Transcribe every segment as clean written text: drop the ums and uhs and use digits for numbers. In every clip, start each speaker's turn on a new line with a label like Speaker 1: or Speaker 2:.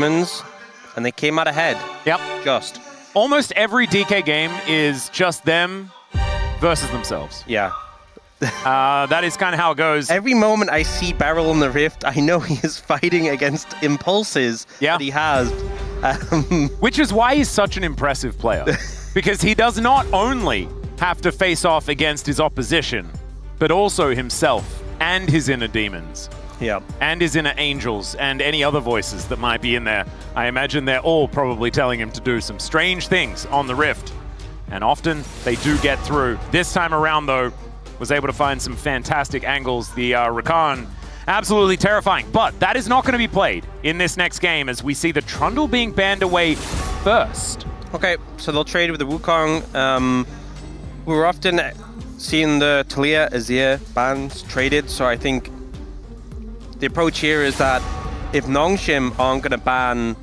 Speaker 1: and they came out ahead.
Speaker 2: Yep.
Speaker 1: Just.
Speaker 2: Almost every DK game is just them versus themselves.
Speaker 1: Yeah.
Speaker 2: That is kind of how it goes.
Speaker 1: Every moment I see Beryl in the Rift, I know he is fighting against impulses that he has.
Speaker 2: Which is why he's such an impressive player. Because he does not only have to face off against his opposition, but also himself and his inner demons.
Speaker 1: Yeah.
Speaker 2: And his inner angels and any other voices that might be in there. I imagine they're all probably telling him to do some strange things on the Rift. And often they do get through. This time around, though, was able to find some fantastic angles. The Rakan, absolutely terrifying. But that is not going to be played in this next game as we see the Trundle being banned away first.
Speaker 1: Okay, so they'll trade with the Wukong. We're often seeing the Talia Azir bans traded, so I think the approach here is that if Nongshim aren't going to ban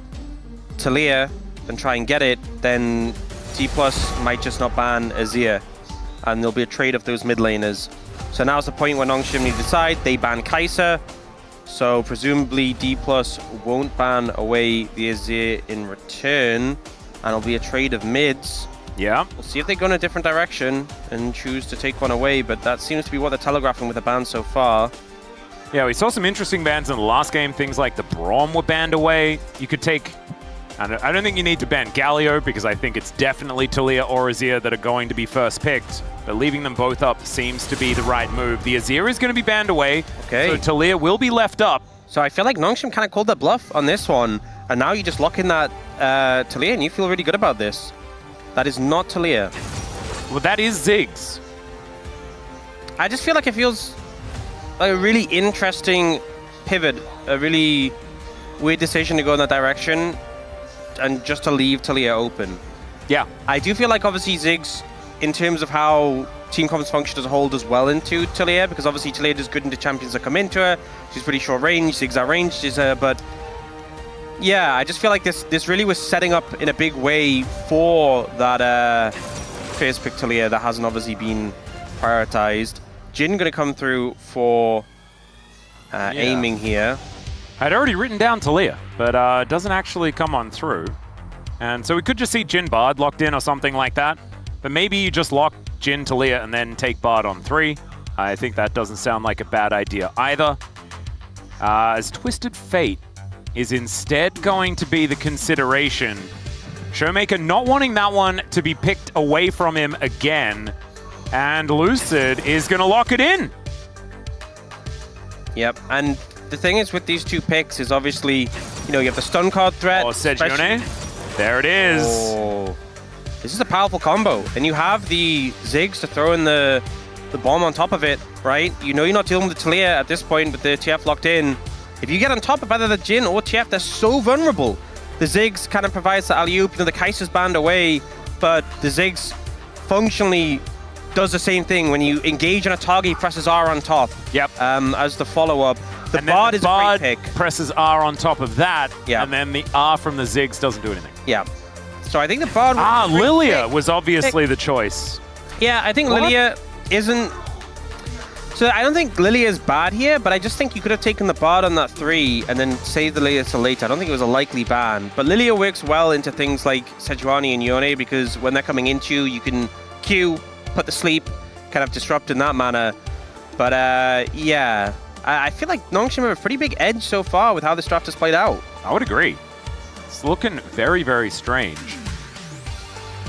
Speaker 1: Talia and try and get it, then Dplus might just not ban Azir, and there'll be a trade of those mid laners. So now's the point where Nongshim need to decide. They ban Kai'Sa, so presumably Dplus won't ban away the Azir in return, and it'll be a trade of mids.
Speaker 2: Yeah.
Speaker 1: We'll see if they go in a different direction and choose to take one away, but that seems to be what they're telegraphing with the ban so far.
Speaker 2: Yeah, we saw some interesting bans in the last game. Things like the Braum were banned away. You could take... I don't think you need to ban Galio because I think it's definitely Talia or Azir that are going to be first picked. But leaving them both up seems to be the right move. The Azir is going to be banned away, so Talia will be left up.
Speaker 1: So I feel like Nongshim kind of called their bluff on this one, and now you just lock in that Talia and you feel really good about this. That is not Talia.
Speaker 2: Well, that is Ziggs.
Speaker 1: I just feel like it feels like a really interesting pivot, a really weird decision to go in that direction, and just to leave Talia open.
Speaker 2: Yeah.
Speaker 1: I do feel like obviously Ziggs, in terms of how team comps function as a whole, does well into Talia, because obviously Talia does good into champions that come into her. She's pretty short range, Ziggs are ranged, but yeah, I just feel like this really was setting up in a big way for that first pick Talia that hasn't obviously been prioritized. Jhin gonna come through for aiming here.
Speaker 2: I'd already written down Talia, but it doesn't actually come on through. And so we could just see Jhin Bard locked in or something like that. But maybe you just lock Jhin Talia and then take Bard on 3. I think that doesn't sound like a bad idea either. As Twisted Fate is instead going to be the consideration. Showmaker not wanting that one to be picked away from him again. And Lucid is going to lock it in.
Speaker 1: Yep, and the thing is with these two picks is obviously, you know, you have the stun card threat.
Speaker 2: Oh, Sejuani. There it is.
Speaker 1: Oh, this is a powerful combo. And you have the Ziggs to throw in the bomb on top of it, right? You know you're not dealing with the Talia at this point with the TF locked in. If you get on top of either the Jhin or TF, they're so vulnerable. The Ziggs kind of provides the alley-oop. You know, the Kai'Sa's banned away, but the Ziggs functionally does the same thing. When you engage on a target, he presses R on top.
Speaker 2: Yep.
Speaker 1: As the follow-up. The
Speaker 2: and
Speaker 1: Bard
Speaker 2: the
Speaker 1: is
Speaker 2: Bard
Speaker 1: a great pick.
Speaker 2: Presses R on top of that,
Speaker 1: yeah.
Speaker 2: And then the R from the Ziggs doesn't do anything.
Speaker 1: Yeah. So I think the Bard...
Speaker 2: Lilia was obviously the choice.
Speaker 1: Yeah, I think Lilia isn't... So I don't think Lilia is bad here, but I just think you could have taken the Bard on that 3 and then saved the Lilia till later. I don't think it was a likely ban. But Lilia works well into things like Sejuani and Yone, because when they're coming into you, you can Q, put the sleep, kind of disrupt in that manner. But yeah, I feel like Nongshim have a pretty big edge so far with how this draft has played out.
Speaker 2: I would agree. It's looking very, very strange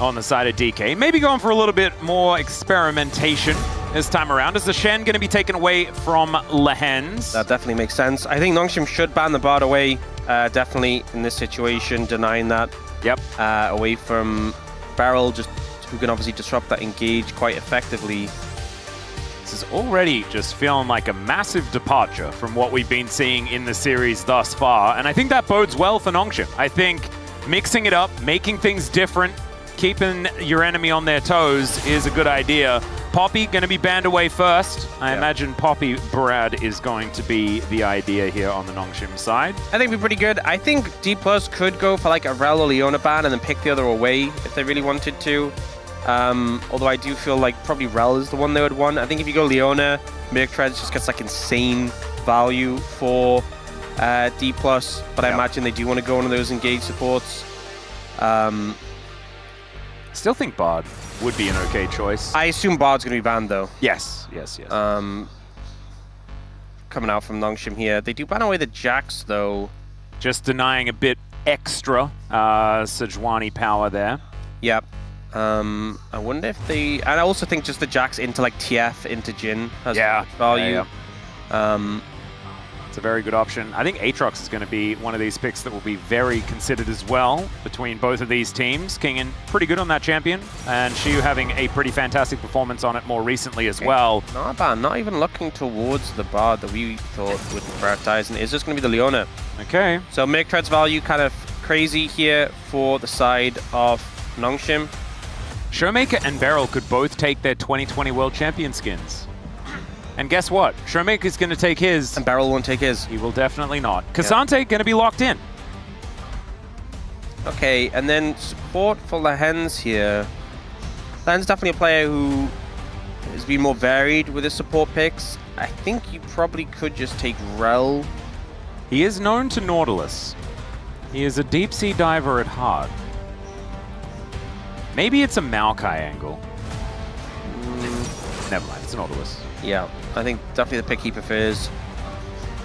Speaker 2: on the side of DK. Maybe going for a little bit more experimentation this time around. Is the Shen going to be taken away from Lehens?
Speaker 1: That definitely makes sense. I think Nongshim should ban the Bard away, definitely in this situation, denying that.
Speaker 2: Yep.
Speaker 1: Away from Beryl, just who can obviously disrupt that engage quite effectively.
Speaker 2: This is already just feeling like a massive departure from what we've been seeing in the series thus far, and I think that bodes well for Nongshim. I think mixing it up, making things different, keeping your enemy on their toes is a good idea. Poppy going to be banned away first. I imagine Poppy Brad is going to be the idea here on the Nongshim side.
Speaker 1: I think it'd be pretty good. I think Dplus could go for like a Rel or Leona ban and then pick the other away if they really wanted to. Although I do feel like probably Rel is the one they would want. I think if you go Leona, Mirk Treads just gets like insane value for Dplus, but I imagine they do want to go one of those engaged supports.
Speaker 2: Still think Bard would be an okay choice.
Speaker 1: I assume Bard's going to be banned, though.
Speaker 2: Yes.
Speaker 1: Coming out from Nongshim here. They do ban away the Jax, though.
Speaker 2: Just denying a bit extra Sejuani power there.
Speaker 1: Yep. I wonder if they... And I also think just the Jax into, like, TF into Jhin has value.
Speaker 2: It's a very good option. I think Aatrox is going to be one of these picks that will be very considered as well between both of these teams. Kingen pretty good on that champion, and Xiu having a pretty fantastic performance on it more recently as well.
Speaker 1: Not bad. Not even looking towards the Bard that we thought would prioritize, and it's just going to be the Leona.
Speaker 2: Okay.
Speaker 1: So Mirktread's value kind of crazy here for the side of Nongshim.
Speaker 2: Showmaker and Beryl could both take their 2020 World Champion skins. And guess what? Showmaker's going to take his.
Speaker 1: And Beryl won't take his.
Speaker 2: He will definitely not. K'Sante going to be locked in.
Speaker 1: Okay, and then support for Lehens here. Lehens definitely a player who has been more varied with his support picks. I think you probably could just take Rel.
Speaker 2: He is known to Nautilus. He is a deep sea diver at heart. Maybe it's a Maokai angle. Never mind, it's a Nautilus.
Speaker 1: Yeah, I think definitely the pick he prefers.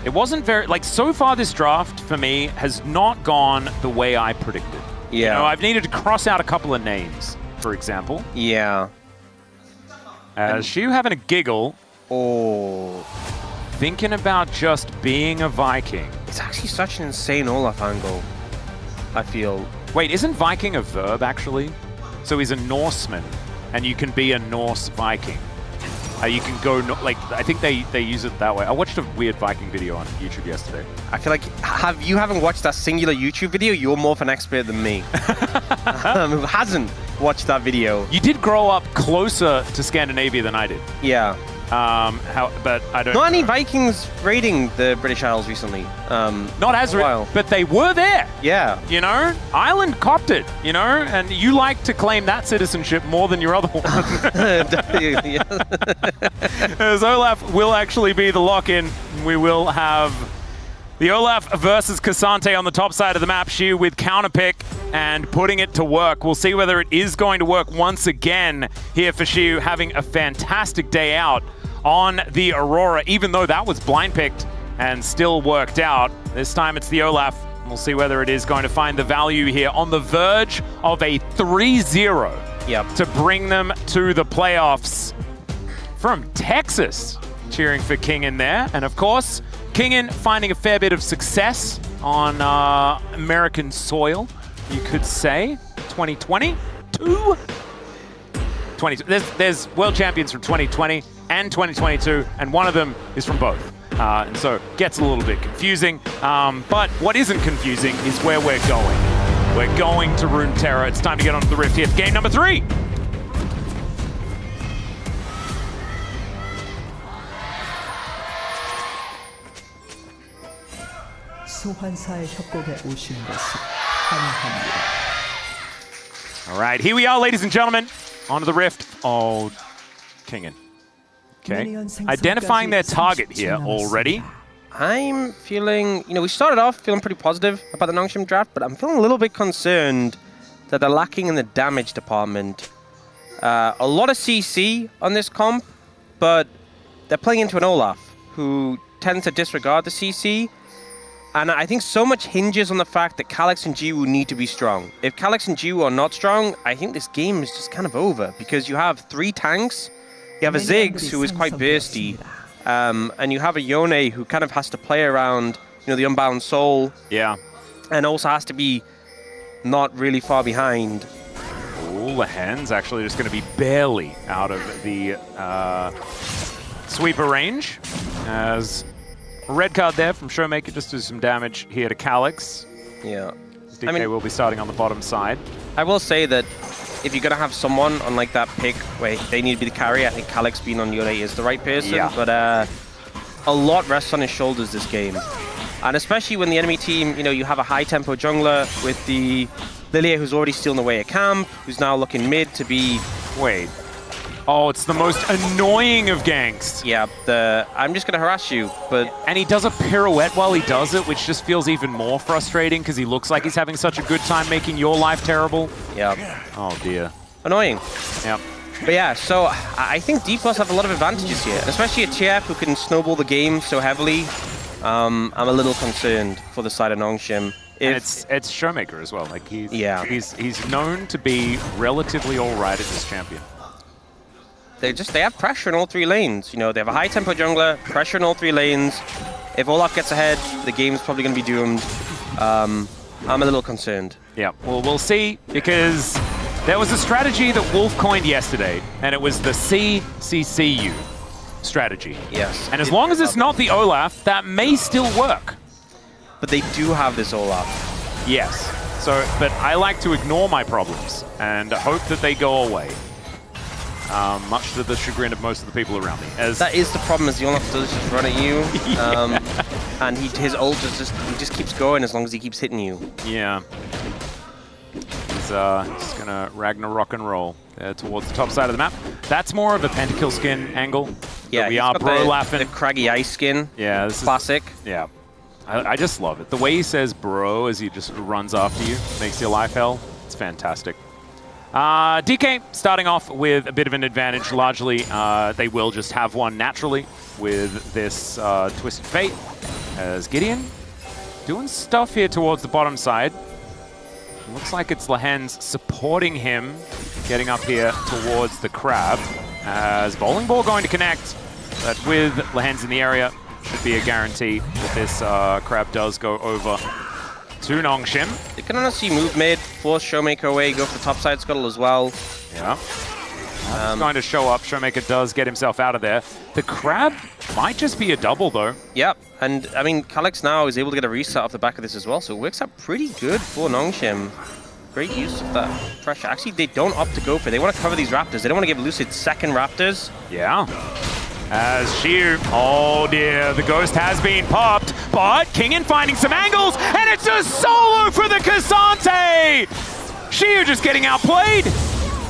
Speaker 2: It wasn't very, like, so far this draft for me has not gone the way I predicted.
Speaker 1: Yeah.
Speaker 2: You know, I've needed to cross out a couple of names, for example.
Speaker 1: Yeah.
Speaker 2: Xiu having a giggle.
Speaker 1: Oh.
Speaker 2: Thinking about just being a Viking.
Speaker 1: It's actually such an insane Olaf angle, I feel.
Speaker 2: Wait, isn't Viking a verb, actually? So he's a Norseman, and you can be a Norse Viking. You can go, like, I think they use it that way. I watched a weird Viking video on YouTube yesterday.
Speaker 1: I feel like, you haven't watched that singular YouTube video, you're more of an expert than me. Who hasn't watched that video.
Speaker 2: You did grow up closer to Scandinavia than I did.
Speaker 1: Yeah.
Speaker 2: But I don't
Speaker 1: Not any Vikings raiding the British Isles recently.
Speaker 2: Not as well, but they were there.
Speaker 1: Yeah.
Speaker 2: You know, Ireland copped it, you know, and you like to claim that citizenship more than your other one. As Olaf will actually be the lock-in. We will have the Olaf versus K'Sante on the top side of the map. Xiu with counterpick and putting it to work. We'll see whether it is going to work once again here for Xiu, having a fantastic day out on the Aurora, even though that was blind picked and still worked out. This time it's the Olaf. We'll see whether it is going to find the value here on the verge of a 3-0 to bring them to the playoffs. From Texas, cheering for Kingen there. And of course, Kingen finding a fair bit of success on American soil, you could say. 2022? There's world champions from 2020 and 2022, and one of them is from both. And so it gets a little bit confusing. But what isn't confusing is where we're going. We're going to Runeterra. It's time to get onto the Rift here. Game number 3.
Speaker 3: 소환사의 협곡에 오신 것을 환영합니다.
Speaker 2: All right, here we are, ladies and gentlemen, onto the Rift. Oh, Kingen. Okay, identifying their target here already.
Speaker 1: I'm feeling, we started off feeling pretty positive about the Nongshim draft, but I'm feeling a little bit concerned that they're lacking in the damage department. A lot of CC on this comp, but they're playing into an Olaf, who tends to disregard the CC. And I think so much hinges on the fact that Calyx and Jiwoo need to be strong. If Calyx and Jiwoo are not strong, I think this game is just kind of over, because you have 3 tanks, you have a Ziggs who is quite bursty, and you have a Yone who kind of has to play around, the Unbound Soul.
Speaker 2: Yeah.
Speaker 1: And also has to be not really far behind.
Speaker 2: Oh, Lehens actually just going to be barely out of the sweeper range, as red card there from Showmaker just does some damage here to Calyx.
Speaker 1: Yeah.
Speaker 2: DK will be starting on the bottom side.
Speaker 1: I will say that if you're going to have someone on like that pick where they need to be the carry, I think Calyx being on Yone is the right person.
Speaker 2: Yeah.
Speaker 1: But a lot rests on his shoulders this game. And especially when the enemy team, you have a high-tempo jungler with the Lilia who's already stealing away at camp, who's now looking mid to be...
Speaker 2: Wait. Oh, it's the most annoying of ganks.
Speaker 1: Yeah, I'm just going to harass you, but...
Speaker 2: And he does a pirouette while he does it, which just feels even more frustrating because he looks like he's having such a good time making your life terrible.
Speaker 1: Yeah.
Speaker 2: Oh, dear.
Speaker 1: Annoying.
Speaker 2: Yep.
Speaker 1: But yeah, so I think Dplus have a lot of advantages here, especially a TF who can snowball the game so heavily. I'm a little concerned for the side of Nongshim.
Speaker 2: And it's Showmaker as well. Like he's known to be relatively all right at this champion.
Speaker 1: They have pressure in all 3 lanes. You know, they have a high tempo jungler, pressure in all 3 lanes. If Olaf gets ahead, the game's probably going to be doomed. I'm a little concerned.
Speaker 2: Yeah, well, we'll see, because there was a strategy that Wolf coined yesterday, and it was the CCCU strategy.
Speaker 1: Yes.
Speaker 2: And as long as it's not the Olaf, that may still work.
Speaker 1: But they do have this Olaf.
Speaker 2: Yes. So, but I like to ignore my problems and hope that they go away. Much to the chagrin of most of the people around me.
Speaker 1: That is the problem, is the Olaf does just run at you. And his ult he just keeps going as long as he keeps hitting you.
Speaker 2: Yeah. He's just gonna Ragnarok and roll towards the top side of the map. That's more of a pentakill skin angle.
Speaker 1: Yeah,
Speaker 2: we are bro laughing.
Speaker 1: The craggy ice skin.
Speaker 2: Yeah, this
Speaker 1: classic.
Speaker 2: Yeah. I just love it. The way he says bro as he just runs after you, makes your life hell. It's fantastic. DK starting off with a bit of an advantage. Largely, they will just have one naturally with this Twisted Fate. As Gideon doing stuff here towards the bottom side. Looks like it's Lehen's supporting him, getting up here towards the crab. As Bowling Ball going to connect, but with Lehen's in the area, should be a guarantee that this crab does go over to Nongshim.
Speaker 1: They can honestly move mid, force Showmaker away, go for the topside scuttle as well.
Speaker 2: Yeah. It's going to show up. Showmaker does get himself out of there. The crab might just be a double, though.
Speaker 1: Yep. And, I mean, Calyx now is able to get a reset off the back of this as well, so it works out pretty good for Nongshim. Great use of that pressure. Actually, they don't opt to go for it. They want to cover these Raptors. They don't want to give Lucid second Raptors.
Speaker 2: Yeah. As Shiu, oh dear, the Ghost has been popped, but Kingen finding some angles, and it's a solo for the Cassante! Shiu just getting outplayed.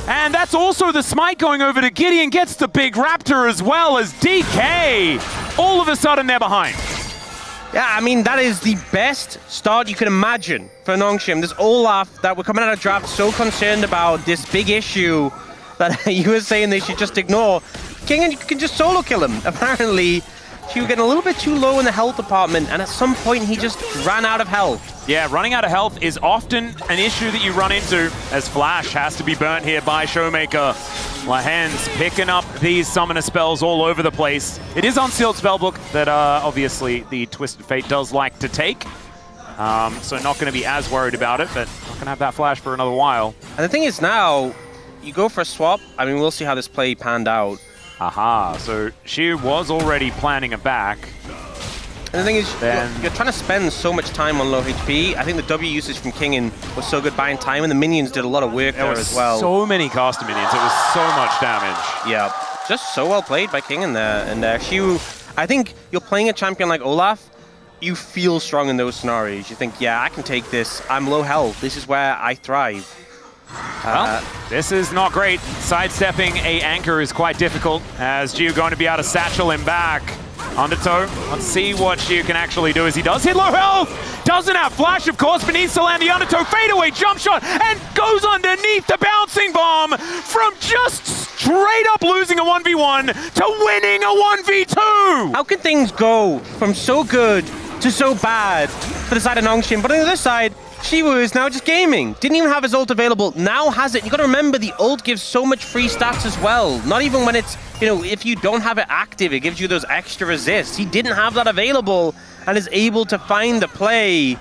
Speaker 2: And that's also the smite going over to Gideon, gets the big Raptor as well as DK. All of a sudden they're behind.
Speaker 1: Yeah, I mean, that is the best start you can imagine for Nongshim. This Olaf that we're coming out of draft so concerned about, this big issue that you were saying they should just ignore. Kingen, you can just solo kill him. Apparently, he was getting a little bit too low in the health department, and at some point he just ran out of health.
Speaker 2: Yeah, running out of health is often an issue that you run into, as Flash has to be burnt here by Showmaker. Lehen's picking up these summoner spells all over the place. It is Unsealed Spellbook that obviously the Twisted Fate does like to take. So not going to be as worried about it, but not going to have that Flash for another while.
Speaker 1: And the thing is now, you go for a swap. I mean, we'll see how this play panned out.
Speaker 2: Aha, so she was already planning a back.
Speaker 1: And the thing is, you're trying to spend so much time on low HP. I think the W usage from Kingen was so good buying time, and the minions did a lot of work there as well.
Speaker 2: So many caster minions, it was so much damage.
Speaker 1: Yeah, just so well played by Kingen there. And Shiu, I think you're playing a champion like Olaf, you feel strong in those scenarios. You think, yeah, I can take this. I'm low health. This is where I thrive.
Speaker 2: Well, this is not great. Sidestepping a anchor is quite difficult, as Jiu going to be able to satchel him back. Undertow, let's see what Shiu can actually do as he does hit low health. Doesn't have flash, of course, but needs to land the Undertow fadeaway jump shot and goes underneath the bouncing bomb from just straight up losing a 1v1 to winning a 1v2.
Speaker 1: How can things go from so good to so bad for the side of Nongshim? But on the other side, Shiwu is now just gaming. Didn't even have his ult available, now has it. You gotta remember the ult gives so much free stats as well. Not even when it's, you know, if you don't have it active, it gives you those extra resists. He didn't have that available and is able to find the play.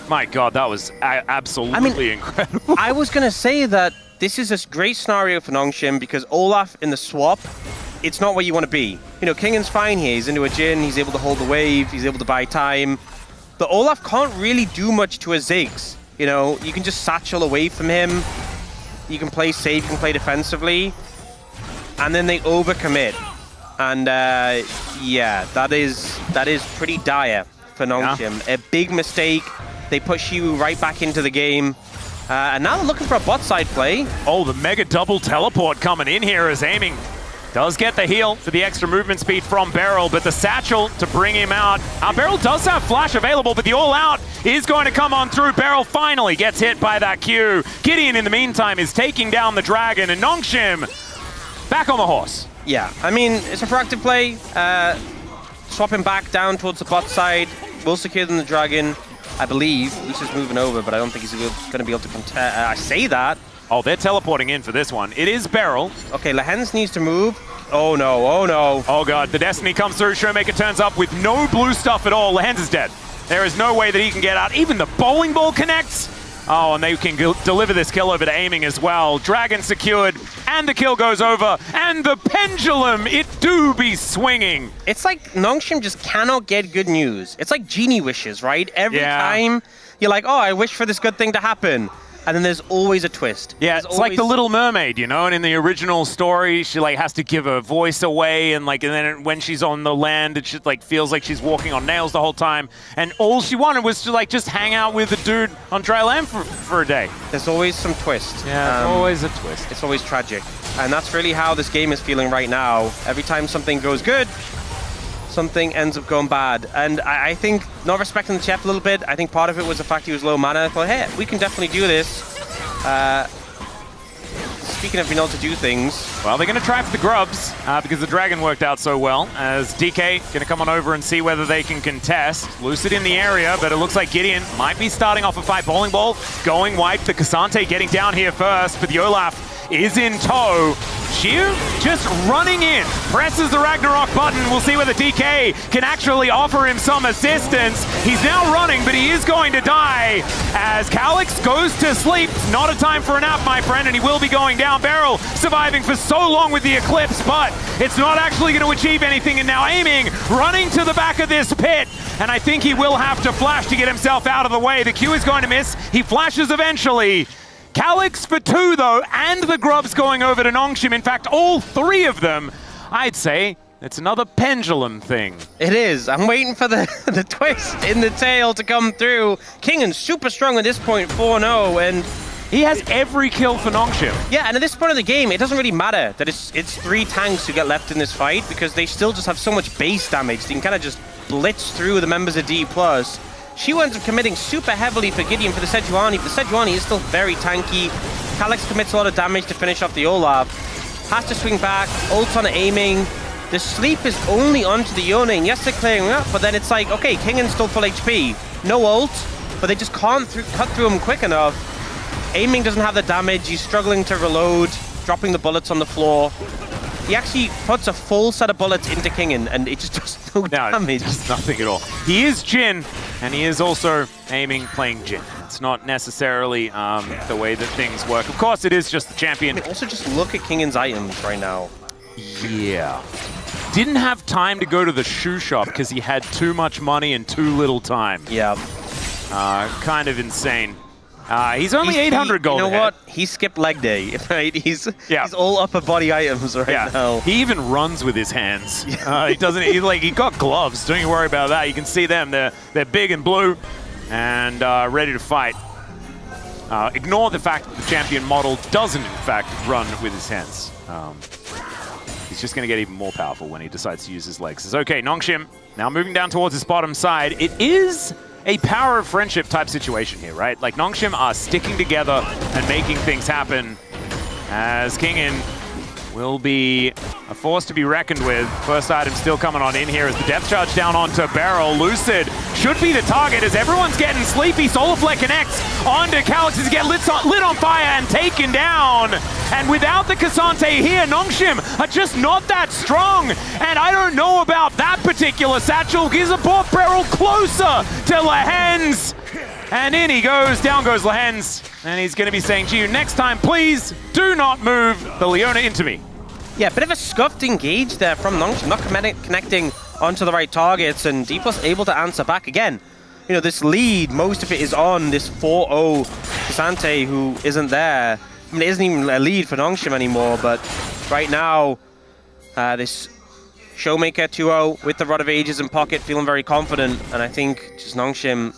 Speaker 2: My God, that was absolutely incredible.
Speaker 1: I was gonna say that this is a great scenario for Nongshim because Olaf in the swap, it's not where you want to be. You know, Kingen's fine here. He's into a Jhin, he's able to hold the wave, he's able to buy time. The Olaf can't really do much to a Ziggs. You know, you can just satchel away from him. You can play safe, you can play defensively. And then they overcommit. And yeah, that is pretty dire for Nongshim. Yeah. A big mistake. They put Shiwu right back into the game. And now they're looking for a bot side play.
Speaker 2: Oh, the mega double teleport coming in here as aiming does get the heal for the extra movement speed from Beryl, but the satchel to bring him out. Beryl does have flash available, but the all-out is going to come on through. Beryl finally gets hit by that Q. Gideon, in the meantime, is taking down the Dragon, and Nongshim back on the horse.
Speaker 1: Yeah, I mean, it's a proactive play. Swapping back down towards the bot side. Will secure them the Dragon, I believe. Lucius moving over, but I don't think he's going to be able to contest. I say that.
Speaker 2: Oh, they're teleporting in for this one. It is Beryl.
Speaker 1: Okay, Lehens needs to move. Oh no, oh no.
Speaker 2: Oh god, the Destiny comes through. Showmaker turns up with no blue stuff at all. Lehens is dead. There is no way that he can get out. Even the bowling ball connects. Oh, and they can deliver this kill over to aiming as well. Dragon secured, and the kill goes over, and the pendulum, it do be swinging.
Speaker 1: It's like Nongshim just cannot get good news. It's like genie wishes, right? Every time you're like, oh, I wish for this good thing to happen. And then there's always a twist.
Speaker 2: Yeah, it's like the Little Mermaid, you know, and in the original story, she like has to give her voice away, and then when she's on the land, it just like feels like she's walking on nails the whole time. And all she wanted was to like just hang out with the dude on dry land for a day.
Speaker 1: There's always some twist.
Speaker 2: Yeah, always a twist.
Speaker 1: It's always tragic. And that's really how this game is feeling right now. Every time something goes good, something ends up going bad. And I think, not respecting the chef a little bit, I think part of it was the fact he was low mana. I thought, hey, we can definitely do this. Speaking of being able to do things.
Speaker 2: Well, they're going to try for the grubs because the Dragon worked out so well. As DK going to come on over and see whether they can contest. Lucid in the area, but it looks like Gideon might be starting off a fight. Bowling ball going white. The Cassante getting down here first, but the Olaf is in tow. Shiu just running in, presses the Ragnarok button. We'll see whether DK can actually offer him some assistance. He's now running, but he is going to die as Calix goes to sleep. Not a time for a nap, my friend, and he will be going down. Beryl surviving for so long with the Eclipse, but it's not actually going to achieve anything, and now aiming, running to the back of this pit, and I think he will have to flash to get himself out of the way. The Q is going to miss. He flashes eventually. Calix for 2 though, and the grubs going over to Nongshim. In fact, all 3 of them. I'd say it's another pendulum thing.
Speaker 1: It is. I'm waiting for the twist in the tail to come through. Kingen's super strong at this point, 4-0, and
Speaker 2: he has every kill for Nongshim.
Speaker 1: Yeah, and at this point of the game, it doesn't really matter that it's 3 tanks who get left in this fight, because they still just have so much base damage. They can kind of just blitz through the members of Dplus. She ends up committing super heavily for Gideon for the Sejuani, but the Sejuani is still very tanky. Calix commits a lot of damage to finish off the Olaf. Has to swing back, ult on aiming. The sleep is only onto the Yone, and yes, they're clearing up, but then it's like, okay, Kingen's still full HP. No ult, but they just can't cut through him quick enough. Aiming doesn't have the damage, he's struggling to reload, dropping the bullets on the floor. He actually puts a full set of bullets into Kingen, and it just does no damage.
Speaker 2: It does nothing at all. He is Jhin, and he is also aiming, playing Jhin. It's not necessarily the way that things work. Of course, it is just the champion.
Speaker 1: Also, just look at Kingen's items right now.
Speaker 2: Yeah. Didn't have time to go to the shoe shop because he had too much money and too little time.
Speaker 1: Yeah.
Speaker 2: Kind of insane. He's only 800 gold.
Speaker 1: You know
Speaker 2: ahead.
Speaker 1: what? He skipped leg day, right? He's all upper body items right now.
Speaker 2: He even runs with his hands. He doesn't. He got gloves. Don't you worry about that. You can see them. They're big and blue, and ready to fight. Ignore the fact that the champion model doesn't, in fact, run with his hands. He's just going to get even more powerful when he decides to use his legs. It's okay. Nongshim now moving down towards his bottom side. It is a power of friendship type situation here, right? Like, Nongshim are sticking together and making things happen, as Kingen will be a force to be reckoned with. First item still coming on in here as the depth charge down onto Beryl. Lucid should be the target as everyone's getting sleepy. Solarflare connects onto Calix as he gets lit on fire and taken down. And without the Cassante here, Nongshim are just not that strong. And I don't know about that particular satchel. Gives a brought Beryl closer to Lehens. And in he goes, down goes Lehens. And he's going to be saying to you, next time, please do not move the Leona into me.
Speaker 1: Yeah, bit of a scuffed engage there from Nongshim, not connecting onto the right targets, and Dplus able to answer back again. You know, this lead, most of it is on this 4-0 Cassante who isn't there. I mean, it isn't even a lead for Nongshim anymore, but right now, this Showmaker 2-0 with the Rod of Ages in pocket, feeling very confident, and I think just Nongshim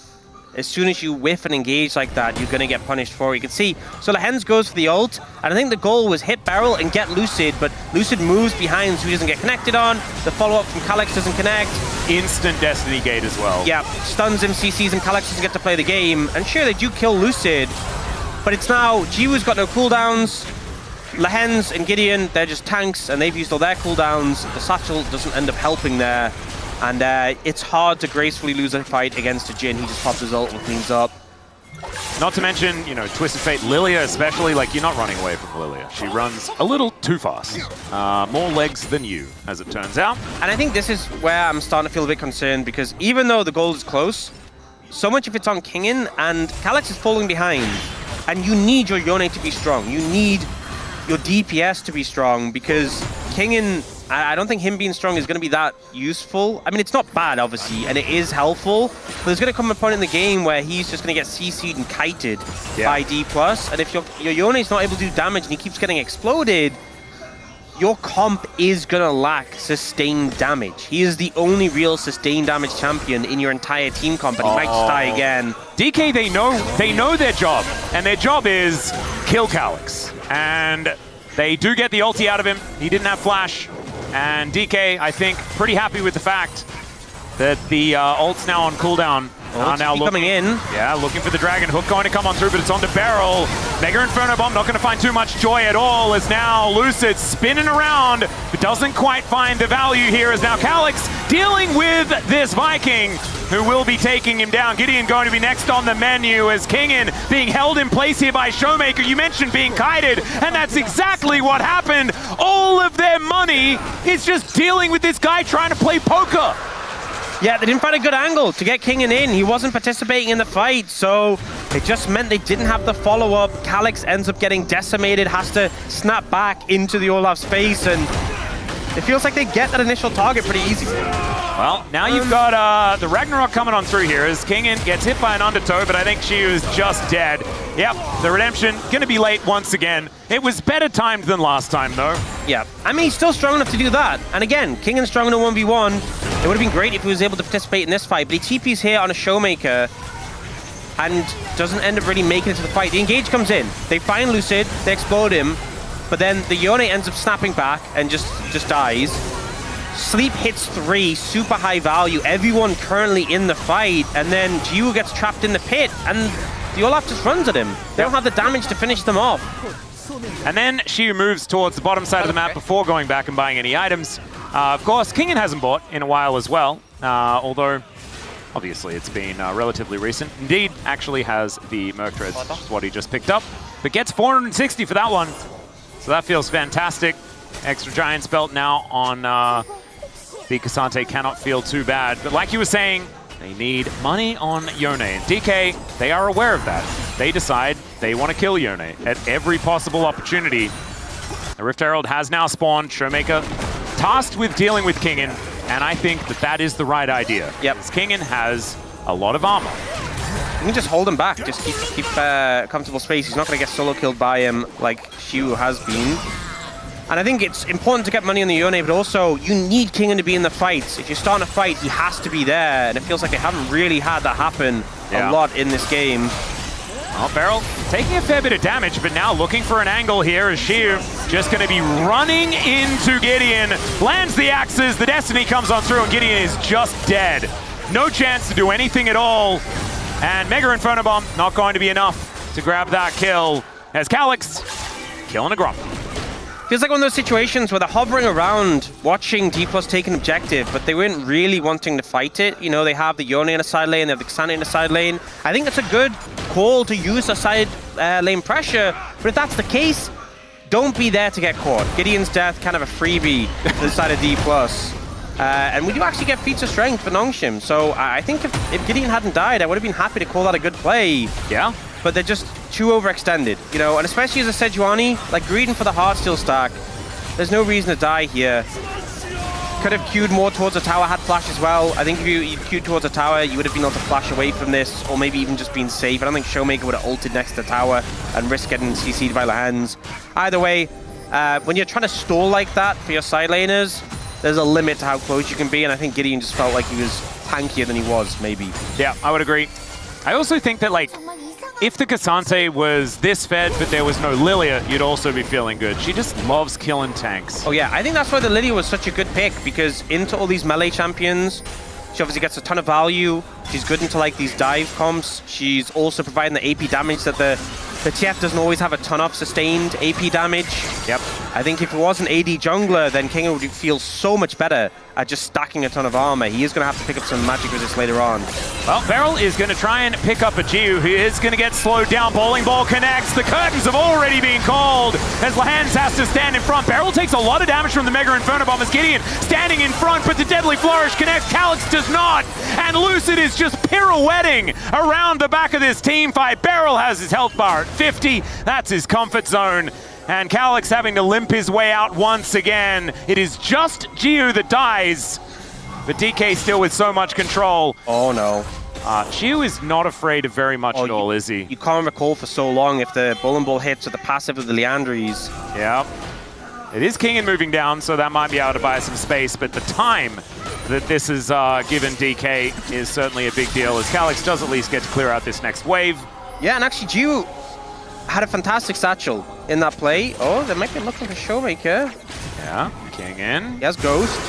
Speaker 1: as soon as you whiff and engage like that, you're going to get punished for it. You can see, so Lehens goes for the ult, and I think the goal was hit Beryl and get Lucid, but Lucid moves behind so he doesn't get connected on. The follow-up from Calyx doesn't connect.
Speaker 2: Instant Destiny Gate as well.
Speaker 1: Yeah, stuns him, CCs, and Calyx doesn't get to play the game. And sure, they do kill Lucid, but it's now, Jiwoo's got no cooldowns. Lehens and Gideon, they're just tanks, and they've used all their cooldowns. The satchel doesn't end up helping there. And it's hard to gracefully lose a fight against a Jhin. He just pops his ult and cleans up.
Speaker 2: Not to mention, you know, Twisted Fate, Lilia especially, like, you're not running away from Lilia. She runs a little too fast. More legs than you, as it turns out.
Speaker 1: And I think this is where I'm starting to feel a bit concerned, because even though the goal is close, so much of it's on Kingin, and Calyx is falling behind. And you need your Yone to be strong. You need your DPS to be strong, because Kingin, I don't think him being strong is going to be that useful. I mean, it's not bad, obviously, and it is helpful, but there's going to come a point in the game where he's just going to get CC'd and kited by Dplus, and if your Yone is not able to do damage and he keeps getting exploded, your comp is going to lack sustained damage. He is the only real sustained damage champion in your entire team comp, and he might just die again.
Speaker 2: DK, they know their job, and their job is kill Calyx. And they do get the ulti out of him. He didn't have flash. And DK, I think, pretty happy with the fact that the ult's now on cooldown.
Speaker 1: Now coming in.
Speaker 2: Yeah, looking for the Dragon Hook going to come on through, but it's onto Beryl. Mega Inferno Bomb not going to find too much joy at all, as now Lucid spinning around, but doesn't quite find the value here, as now Calyx dealing with this Viking, who will be taking him down. Gideon going to be next on the menu, as Kingin being held in place here by Showmaker. You mentioned being kited, and that's exactly what happened. All of their money is just dealing with this guy trying to play poker.
Speaker 1: Yeah, they didn't find a good angle to get Kingin in. He wasn't participating in the fight, so it just meant they didn't have the follow-up. Calyx ends up getting decimated, has to snap back into the Olaf's face, and it feels like they get that initial target pretty easy.
Speaker 2: Well, now you've got the Ragnarok coming on through here as Kingin gets hit by an undertow, but I think she was just dead. Yep, the redemption gonna be late once again. It was better timed than last time, though.
Speaker 1: Yeah, I mean, he's still strong enough to do that. And again, Kingin's strong in a 1v1. It would have been great if he was able to participate in this fight, but he TP's here on a Showmaker and doesn't end up really making it to the fight. The engage comes in, they find Lucid, they explode him, but then the Yone ends up snapping back and just dies. Sleep hits 3, super high value, everyone currently in the fight, and then Jiwoo gets trapped in the pit, and the Olaf just runs at him. They don't have the damage to finish them off.
Speaker 2: And then she moves towards the bottom side of the map before going back and buying any items. Of course, Kingin hasn't bought in a while as well, although obviously it's been relatively recent. Indeed, actually has the Merc Treads, which is what he just picked up, but gets 460 for that one. So that feels fantastic. Extra Giant's Belt now on the Cassante cannot feel too bad. But like you were saying, they need money on Yone. And DK, they are aware of that. They decide they want to kill Yone at every possible opportunity. The Rift Herald has now spawned. Showmaker tasked with dealing with Kingin, and I think that that is the right idea.
Speaker 1: Yep.
Speaker 2: Kingin has a lot of armor.
Speaker 1: You can just hold him back. Just keep comfortable space. He's not going to get solo killed by him like Xiu has been. And I think it's important to get money on the Yone, but also you need Kingin to be in the fights. If you're starting a fight, he has to be there, and it feels like they haven't really had that happen a lot in this game.
Speaker 2: Well, Beryl taking a fair bit of damage, but now looking for an angle here as Xiu just going to be running into Gideon. Lands the axes, the Destiny comes on through, and Gideon is just dead. No chance to do anything at all. And Mega Inferno Bomb not going to be enough to grab that kill as Calyx killing a Gromp.
Speaker 1: Feels like one of those situations where they're hovering around, watching Dplus take an objective, but they weren't really wanting to fight it. You know, they have the Yone in a side lane, they have the Cassante in a side lane. I think that's a good call to use a side lane pressure, but if that's the case, don't be there to get caught. Gideon's death, kind of a freebie to the side of Dplus. And we do actually get feats of strength for Nongshim, so I think if Gideon hadn't died, I would have been happy to call that a good play.
Speaker 2: Yeah.
Speaker 1: But they're just too overextended, you know, and especially as a Sejuani, like greeding for the Heartsteel stack, there's no reason to die here. Could have queued more towards the tower, had flash as well. I think if you queued towards the tower, you would have been able to flash away from this, or maybe even just been safe. I don't think Showmaker would have ulted next to the tower and risk getting CC'd by Lehens. Either way, when you're trying to stall like that for your side laners, there's a limit to how close you can be, and I think Gideon just felt like he was tankier than he was, maybe.
Speaker 2: Yeah, I would agree. I also think that, like, if the Cassante was this fed, but there was no Lilia, you'd also be feeling good. She just loves killing tanks.
Speaker 1: Oh yeah, I think that's why the Lilia was such a good pick, because into all these melee champions, she obviously gets a ton of value. She's good into like these dive comps. She's also providing the AP damage that the TF doesn't always have a ton of sustained AP damage.
Speaker 2: Yep.
Speaker 1: I think if it was an AD jungler, then King would feel so much better at just stacking a ton of armor. He is going to have to pick up some magic resist later on.
Speaker 2: Well, Beryl is going to try and pick up a Jiu, who is going to get slowed down. Bowling ball connects. The curtains have already been called as Lahans has to stand in front. Beryl takes a lot of damage from the Mega Inferno Bomb as Gideon standing in front, but the Deadly Flourish connects. Calyx does not, and Lucid is just pirouetting around the back of this team fight. Beryl has his health bar at 50. That's his comfort zone. And Calyx having to limp his way out once again. It is just Jiu that dies, but DK still with so much control.
Speaker 1: Oh no.
Speaker 2: Jiu is not afraid of very much at all, is he?
Speaker 1: You can't recall for so long if the Bowling Ball hits with the passive of the Leandries.
Speaker 2: Yeah. It is Kingen moving down, so that might be able to buy some space, but the time that this is given DK is certainly a big deal, as Calyx does at least get to clear out this next wave.
Speaker 1: Yeah, and actually Jiu had a fantastic satchel in that play. Oh, they might be looking for Showmaker.
Speaker 2: Yeah, Kingen.
Speaker 1: He has Ghost.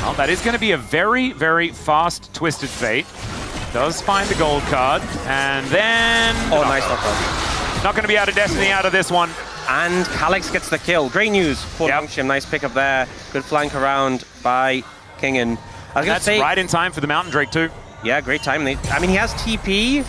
Speaker 2: Well, that is going to be a very, very fast Twisted Fate. Does find the gold card, and then...
Speaker 1: Oh, nice knock-off.
Speaker 2: Not going to be out of Destiny out of this one.
Speaker 1: And Calyx gets the kill. Great news for Nongshim. Nice pick up there. Good flank around by Kingen.
Speaker 2: That's right in time for the Mountain Drake too.
Speaker 1: Yeah, great time. I mean, he has TP.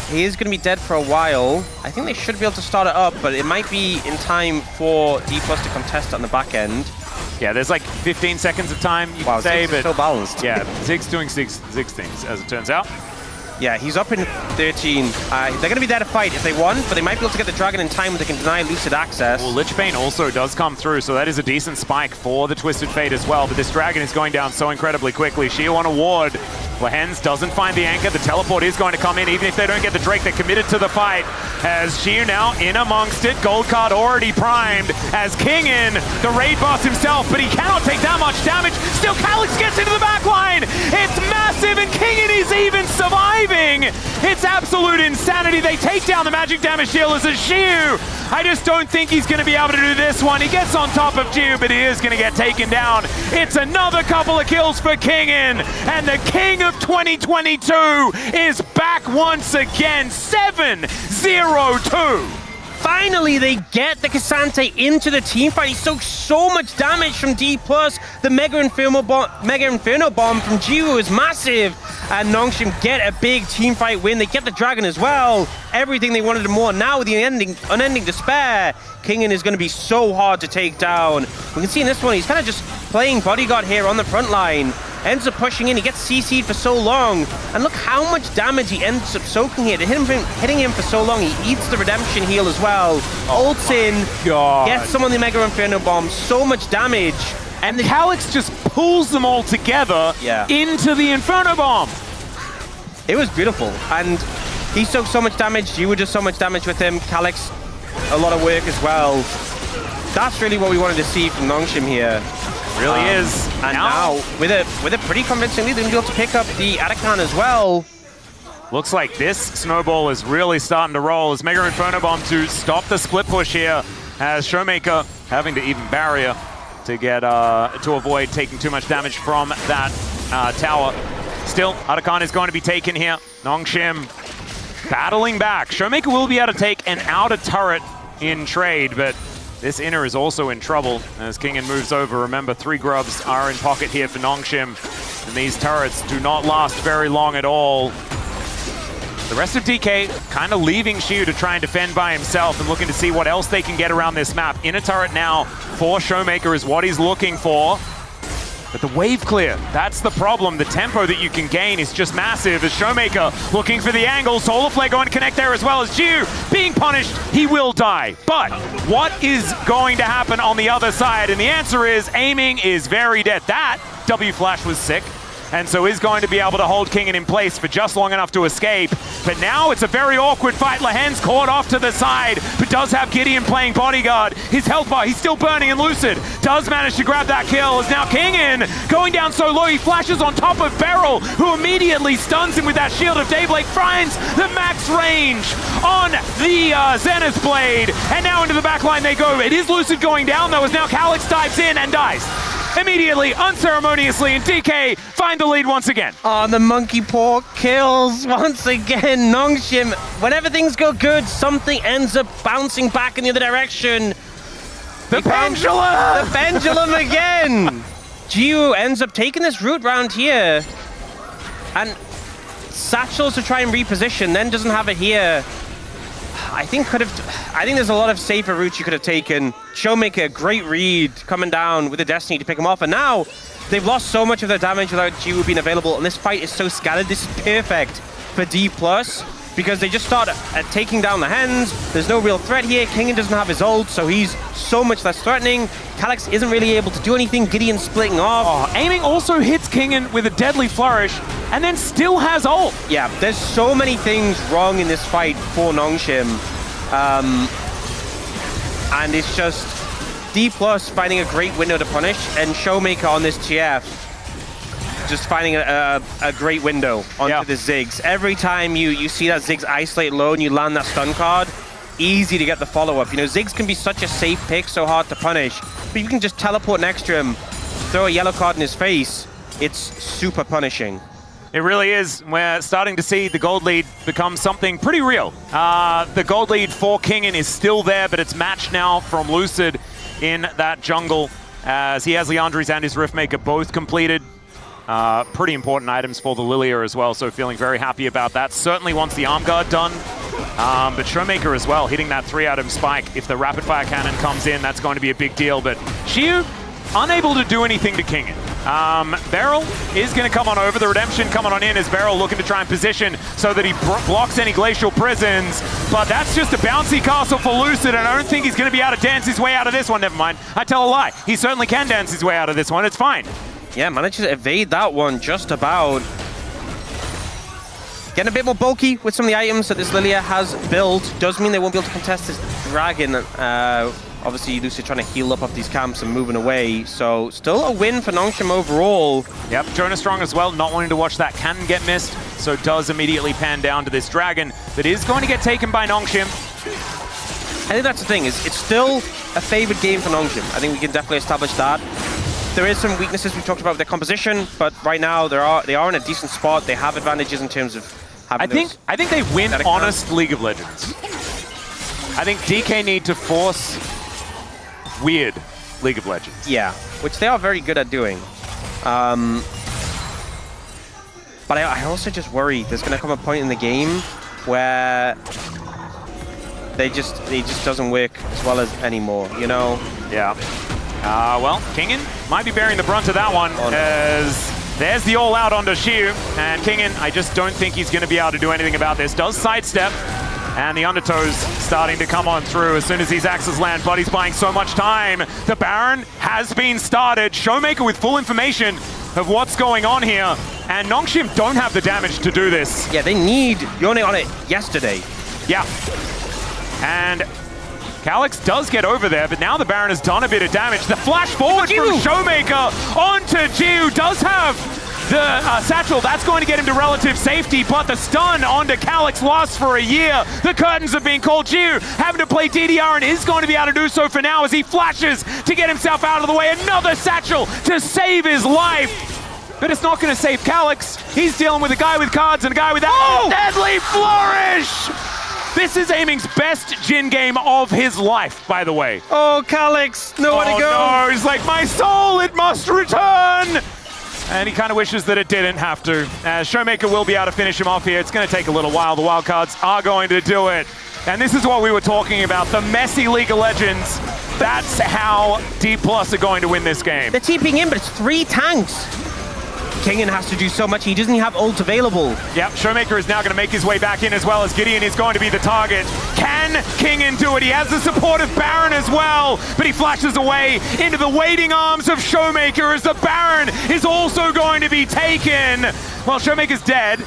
Speaker 1: He is going to be dead for a while. I think they should be able to start it up, but it might be in time for Dplus to contest on the back end.
Speaker 2: Yeah, there's like 15 seconds of time, you can say, but
Speaker 1: still balanced.
Speaker 2: Yeah, Zig's doing Zig's things, as it turns out.
Speaker 1: Yeah, he's up in 13. They're going to be there to fight if they want, but they might be able to get the Dragon in time where they can deny Lucid access.
Speaker 2: Well, Lich Bane also does come through, so that is a decent spike for the Twisted Fate as well, but this Dragon is going down so incredibly quickly. Shio on a ward. Lahens doesn't find the anchor. The teleport is going to come in. Even if they don't get the Drake, they're committed to the fight. As Shio now in amongst it. Gold card already primed. As Kingen, the raid boss himself, but he cannot take that much damage. Still, Calyx gets into the back line. It's massive, and Kingen is even surviving. It's absolute insanity. They take down the magic damage dealers as Shio. I just don't think he's going to be able to do this one. He gets on top of Jiu, but he is going to get taken down. It's another couple of kills for Kingen, and the King of 2022 is back once again. 7-0-2.
Speaker 1: Finally, they get the Cassante into the team fight. He soaks so much damage from Dplus. The Mega Inferno Bomb from Jiu is massive. And Nongshim get a big team fight win. They get the Dragon as well. Everything they wanted and more. Now with the unending despair, Kingen is going to be so hard to take down. We can see in this one, he's kind of just playing bodyguard here on the front line. Ends up pushing in, he gets CC'd for so long. And look how much damage he ends up soaking here. Hitting him for so long, he eats the redemption heal as well. Ults in, gets some on the Mega Inferno Bomb, so much damage.
Speaker 2: And the Calyx just pulls them all together into the Inferno Bomb.
Speaker 1: It was beautiful. And he soaked so much damage, you were just so much damage with him. Calyx, a lot of work as well. That's really what we wanted to see from Nongshim here.
Speaker 2: Really is.
Speaker 1: And now with a pretty convincing lead, they're going to be able to pick up the Atakan as well.
Speaker 2: Looks like this snowball is really starting to roll as Mega Inferno Bomb to stop the split push here, as Showmaker having to even barrier to get to avoid taking too much damage from that tower. Still, Atakan is going to be taken here. Nongshim battling back. Showmaker will be able to take an outer turret in trade, but this inner is also in trouble as Kingen moves over. Remember, 3 grubs are in pocket here for Nongshim, and these turrets do not last very long at all. The rest of DK kind of leaving Shio to try and defend by himself and looking to see what else they can get around this map. Inner turret now for Showmaker is what he's looking for. But the wave clear, that's the problem. The tempo that you can gain is just massive as Showmaker looking for the angle. Solar Flare going to connect there as well as Jiu being punished. He will die. But what is going to happen on the other side? And the answer is aiming is very dead. That W flash was sick. and so is going to be able to hold Kingen in place for just long enough to escape. But now it's a very awkward fight. Lehen's caught off to the side, but does have Gideon playing bodyguard. His health bar, he's still burning, and Lucid does manage to grab that kill. As now Kingen going down so low, he flashes on top of Beryl, who immediately stuns him with that shield of Daybreak, finds the max range on the Zenith Blade, and now into the back line they go. It is Lucid going down though, as now Calyx dives in and dies immediately, unceremoniously, and DK find the lead once again.
Speaker 1: Oh, the monkey paw kills once again. Nongshim, whenever things go good, something ends up bouncing back in the other direction.
Speaker 2: The pendulum!
Speaker 1: The pendulum again! Jiu ends up taking this route round here. And Satchels to try and reposition, then doesn't have it here. I think there's a lot of safer routes you could have taken. Showmaker, great read, coming down with the Destiny to pick him off. And now they've lost so much of their damage without Jiu being available. And this fight is so scattered. This is perfect for Dplus because they just start taking down the Hens. There's no real threat here. Kingen doesn't have his ult, so he's so much less threatening. Calyx isn't really able to do anything. Gideon's splitting off.
Speaker 2: Oh, aiming also hits Kingen with a deadly flourish, and then still has ult.
Speaker 1: Yeah, there's so many things wrong in this fight for Nongshim. And it's just Dplus finding a great window to punish, and Showmaker on this TF just finding a great window onto the Ziggs. Every time you see that Ziggs isolate low and you land that stun card, easy to get the follow-up. You know, Ziggs can be such a safe pick, so hard to punish, but you can just teleport next to him, throw a yellow card in his face. It's super punishing.
Speaker 2: It really is. We're starting to see the gold lead become something pretty real. The gold lead for Kingen is still there, but it's matched now from Lucid in that jungle, as he has Leandri's and his Riftmaker both completed. Pretty important items for the Lilia as well, so feeling very happy about that. Certainly wants the arm guard done, but Showmaker as well, hitting that 3-item spike. If the rapid fire cannon comes in, that's going to be a big deal, but Xiu unable to do anything to Kingen. Beryl is going to come on over. The Redemption coming on in as Beryl looking to try and position so that he blocks any Glacial Prisons, but that's just a bouncy castle for Lucid, and I don't think he's going to be able to dance his way out of this one. Never mind, I tell a lie. He certainly can dance his way out of this one. It's fine.
Speaker 1: Yeah, manages to evade that one just about. Getting a bit more bulky with some of the items that this Lilia has built. Does mean they won't be able to contest this Dragon. Obviously, Lucid trying to heal up off these camps and moving away. So, still a win for Nongshim overall.
Speaker 2: Yep, Jonah Strong as well, not wanting to watch that cannon get missed. So, does immediately pan down to this Dragon that is going to get taken by Nongshim.
Speaker 1: I think that's the thing, is it's still a favored game for Nongshim. I think we can definitely establish that. There is some weaknesses we talked about with their composition, but right now they are in a decent spot. They have advantages in terms of having
Speaker 2: I think they win honest League of Legends. I think DK need to force weird League of Legends.
Speaker 1: Yeah, which they are very good at doing. But I also just worry there's going to come a point in the game where they just doesn't work as well as anymore, you know?
Speaker 2: Yeah. Well, Kingen might be bearing the brunt of that one, as there's the all-out onto Xiu, and Kingen, I just don't think he's going to be able to do anything about this. Does sidestep, and the undertows starting to come on through as soon as these axes land, but he's buying so much time. The Baron has been started. Showmaker with full information of what's going on here, and Nongshim don't have the damage to do this.
Speaker 1: Yeah, they need Yone on it yesterday.
Speaker 2: Yeah. And Calyx does get over there, but now the Baron has done a bit of damage. The flash forward from Showmaker onto Jiu does have the satchel. That's going to get him to relative safety, but the stun onto Calyx lasts for a year. The curtains have been called. Jiu having to play DDR and is going to be able to do so for now as he flashes to get himself out of the way. Another satchel to save his life. But it's not going to save Calyx. He's dealing with a guy with cards and a guy with that deadly flourish! This is Aiming's best Jhin game of his life, by the way.
Speaker 1: Oh, Calyx, nowhere to go.
Speaker 2: Oh no, he's like, my soul, it must return! And he kind of wishes that it didn't have to. As Showmaker will be able to finish him off here. It's going to take a little while. The wildcards are going to do it. And this is what we were talking about, the messy League of Legends. That's how Dplus are going to win this game.
Speaker 1: They're TPing in, but it's 3 tanks. Kingen has to do so much. He doesn't have ult available.
Speaker 2: Yep, Showmaker is now going to make his way back in as well, as Gideon is going to be the target. Can Kingen do it? He has the support of Baron as well, but he flashes away into the waiting arms of Showmaker as the Baron is also going to be taken. Well, Showmaker's dead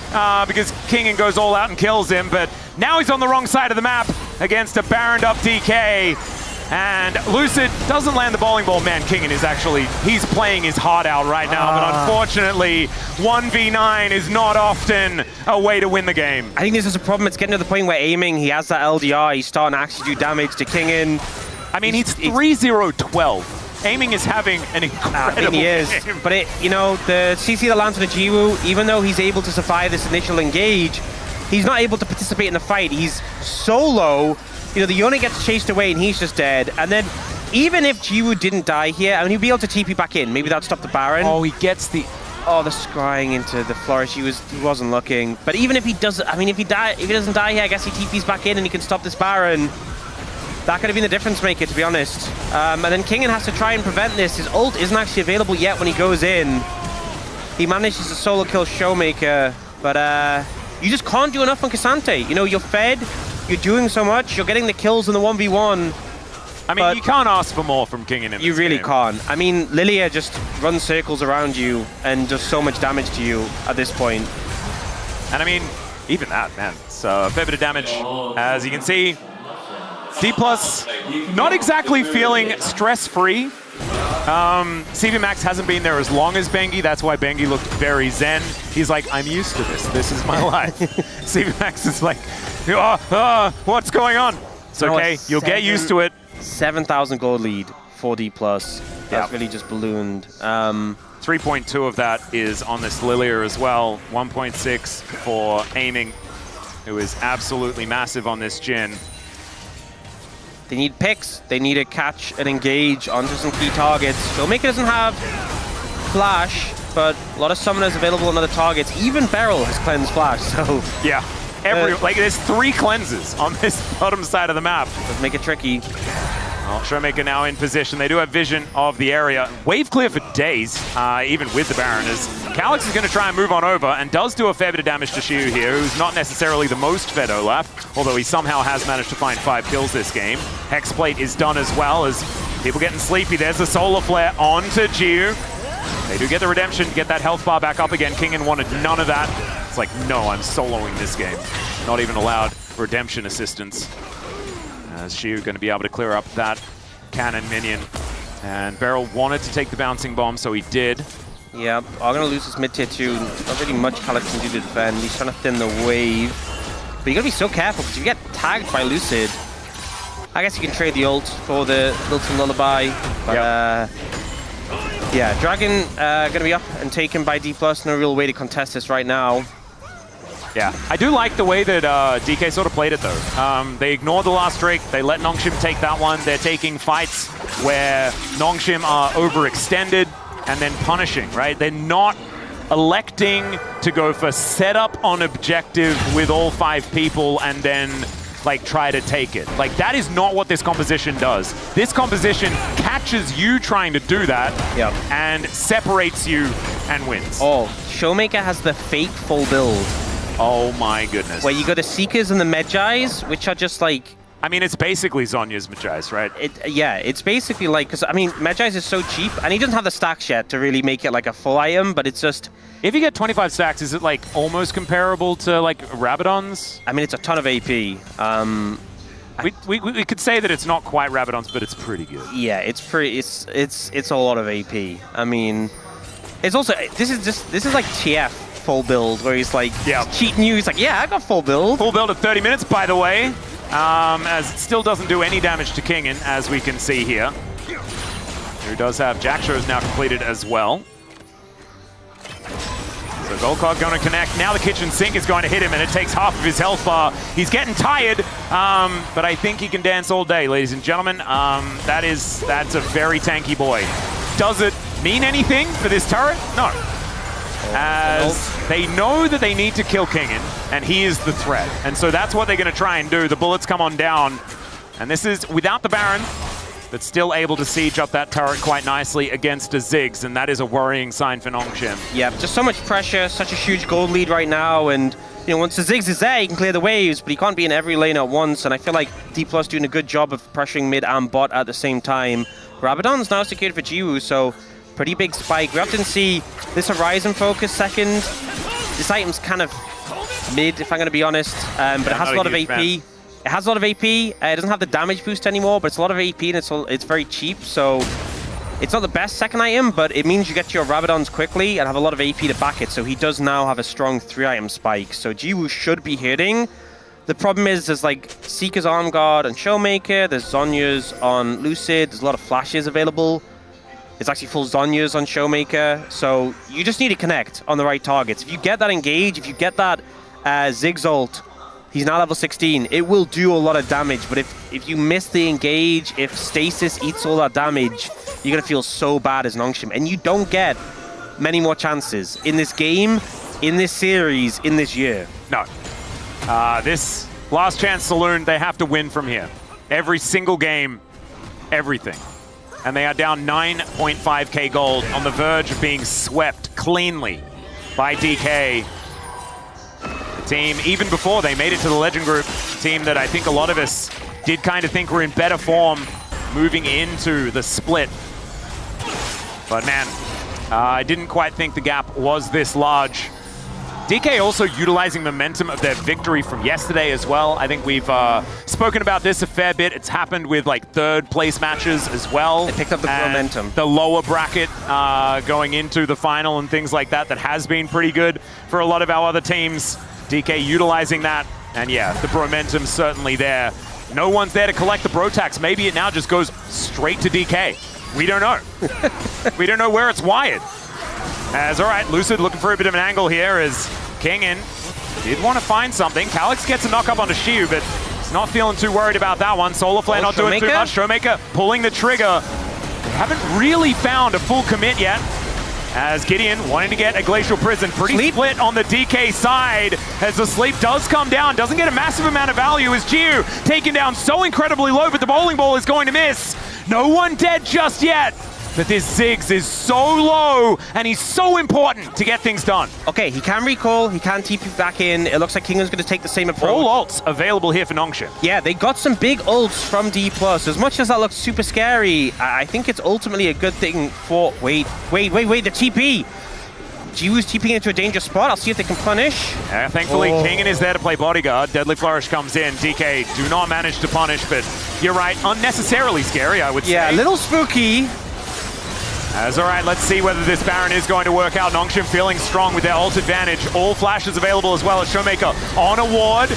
Speaker 2: because Kingen goes all out and kills him, but now he's on the wrong side of the map against a Baroned up DK. And Lucid doesn't land the bowling ball. Man, Kingen is actually, he's playing his heart out right now, but unfortunately, 1v9 is not often a way to win the game.
Speaker 1: I think this is a problem. It's getting to the point where aiming, he has that LDR, he's starting to actually do damage to Kingen.
Speaker 2: I mean, he's 3-0-12. Aiming is having an incredible
Speaker 1: he is,
Speaker 2: game.
Speaker 1: but you know, the CC that lands on the Jiwoo, even though he's able to survive this initial engage, he's not able to participate in the fight. He's so low. You know, the Yone gets chased away and he's just dead. And then even if Jiwoo didn't die here, I mean, he'd be able to TP back in. Maybe that'd stop the Baron.
Speaker 2: Oh, he gets the...
Speaker 1: Oh, the scrying into the flourish. He wasn't looking. But even if he doesn't, I mean, if he doesn't die here, I guess he TPs back in and he can stop this Baron. That could have been the difference maker, to be honest. And then Kingen has to try and prevent this. His ult isn't actually available yet when he goes in. He manages to solo kill Showmaker, but you just can't do enough on K'Sante. You know, you're fed. You're doing so much. You're getting the kills in the 1v1.
Speaker 2: I mean, you can't ask for more from Kingen in this
Speaker 1: You really
Speaker 2: game.
Speaker 1: can't. I mean, Lilia just runs circles around you and does so much damage to you at this point.
Speaker 2: And I mean, even that, man. It's a fair bit of damage. As you can see, Dplus not exactly feeling stress-free. CV Max hasn't been there as long as Bengi. That's why Bengi looked very zen. He's like, I'm used to this. This is my life. CV Max is like, what's going on? It's okay. You'll get used to it.
Speaker 1: 7,000 gold lead for Dplus. That's really just ballooned.
Speaker 2: 3.2 of that is on this Lilia as well. 1.6 for aiming, who is absolutely massive on this Jhin.
Speaker 1: They need picks. They need to catch and engage onto some key targets. Showmaker doesn't have Flash, but a lot of summoners available on other targets. Even Beryl has cleansed Flash, so...
Speaker 2: Yeah, like there's 3 cleanses on this bottom side of the map.
Speaker 1: Does make it tricky.
Speaker 2: Well, Showmaker now in position. They do have vision of the area. Wave clear for days, even with the Baron, as Calix is going to try and move on over and does do a fair bit of damage to Xiu here, who's not necessarily the most fed Olaf, although he somehow has managed to find 5 kills this game. Hexplate is done as well, as people getting sleepy. There's the Solar Flare onto Xiu. They do get the redemption, get that health bar back up again. Kingen wanted none of that. It's like, no, I'm soloing this game. Not even allowed redemption assistance. As Xiu going to be able to clear up that cannon minion. And Beryl wanted to take the bouncing bomb, so he did.
Speaker 1: Yeah, I'm going to lose this mid-tier too. Not really much Calix can do to defend. He's trying to thin the wave. But you got to be so careful, because if you get tagged by Lucid, I guess you can trade the ult for the Milton Lullaby. But yeah, Dragon going to be up and taken by Dplus. No real way to contest this right now.
Speaker 2: Yeah, I do like the way that DK sort of played it, though. They ignored the last Drake. They let Nongshim take that one. They're taking fights where Nongshim are overextended and then punishing, right? They're not electing to go for setup on objective with all 5 people and then like try to take it. Like, that is not what this composition does. This composition catches you trying to do that and separates you and wins.
Speaker 1: Oh, Showmaker has the fake full build.
Speaker 2: Oh my goodness.
Speaker 1: Where you got the Seekers and the Medjais, which are just like...
Speaker 2: I mean, it's basically Zhonya's Medjais, right?
Speaker 1: Yeah, it's basically like... Because, I mean, Medjais is so cheap, and he doesn't have the stacks yet to really make it like a full item, but it's just...
Speaker 2: If you get 25 stacks, is it like almost comparable to like Rabadon's?
Speaker 1: I mean, it's a ton of AP.
Speaker 2: We could say that it's not quite Rabadon's, but it's pretty good.
Speaker 1: Yeah, it's pretty... It's a lot of AP. I mean... It's also... This is like TF full build, where he's like cheating you. He's like, yeah, I got full build.
Speaker 2: Full build at 30 minutes, by the way, as it still doesn't do any damage to Kingen, as we can see here. Who does have Jack Show's now completed as well. So Goldcog going to connect. Now the kitchen sink is going to hit him, and it takes half of his health bar. He's getting tired, but I think he can dance all day, ladies and gentlemen. That's a very tanky boy. Does it mean anything for this turret? No. As they know that they need to kill Kingen, and he is the threat. And so that's what they're going to try and do. The bullets come on down. And this is without the Baron. but still able to siege up that turret quite nicely against a Ziggs, and that is a worrying sign for Nongshim.
Speaker 1: Yeah, just so much pressure, such a huge gold lead right now, and you know, once the Ziggs is there, he can clear the waves, but he can't be in every lane at once, and I feel like Dplus doing a good job of pressuring mid and bot at the same time. Rabadon's now secured for Jiwoo, so pretty big spike. We often see this Horizon focus second. This item's kind of mid, if I'm going to be honest, but it has a lot of AP. It has a lot of AP. It doesn't have the damage boost anymore, but it's a lot of AP and it's very cheap, so it's not the best second item, but it means you get to your Rabadons quickly and have a lot of AP to back it, so he does now have a strong 3-item spike. So Jiwoo should be hitting. The problem is there's like Seeker's Arm Guard and Showmaker, there's Zhonya's on Lucid, there's a lot of flashes available. It's actually full Zhonya's on Showmaker, so you just need to connect on the right targets. If you get that engage, if you get that Ziggs ult, he's now level 16, it will do a lot of damage, but if you miss the engage, if Stasis eats all that damage, you're going to feel so bad as Nongshim, and you don't get many more chances in this game, in this series, in this year.
Speaker 2: No. This last chance saloon, they have to win from here. Every single game, everything. And they are down 9.5k gold on the verge of being swept cleanly by DK. The team, even before they made it to the Legend Group, a team that I think a lot of us did kind of think were in better form moving into the split. But man, I didn't quite think the gap was this large. DK also utilizing momentum of their victory from yesterday as well. I think we've spoken about this a fair bit. It's happened with like third place matches as well.
Speaker 1: They picked up the momentum.
Speaker 2: The lower bracket going into the final and things like that, that has been pretty good for a lot of our other teams. DK utilizing that, and yeah, the momentum's certainly there. No one's there to collect the bro tax. Maybe it now just goes straight to DK. We don't know. We don't know where it's wired. As, all right, Lucid looking for a bit of an angle here as Kingin did want to find something. Calyx gets a knock up onto Shiu, but he's not feeling too worried about that one. Solar Flare not doing too much. Showmaker pulling the trigger. They haven't really found a full commit yet. As Gideon wanting to get a Glacial Prison. Pretty split on the DK side as the sleep does come down. Doesn't get a massive amount of value as Jiu taken down so incredibly low, but the bowling ball is going to miss. No one dead just yet. But this Ziggs is so low, and he's so important to get things done.
Speaker 1: Okay, he can recall, he can TP back in. It looks like Kingdom's going to take the same approach.
Speaker 2: All ults available here for Nongshim.
Speaker 1: Yeah, they got some big ults from Dplus. As much as that looks super scary, I think it's ultimately a good thing for... Wait, the TP! Jiwoo's TPing into a dangerous spot. I'll see if they can punish.
Speaker 2: Yeah, thankfully, Kingin is there to play bodyguard. Deadly Flourish comes in. DK do not manage to punish, but you're right, unnecessarily scary, I would say.
Speaker 1: Yeah, a little spooky.
Speaker 2: As all right, let's see whether this Baron is going to work out. Nongshim feeling strong with their ult advantage. All flashes available as well as Showmaker on a ward.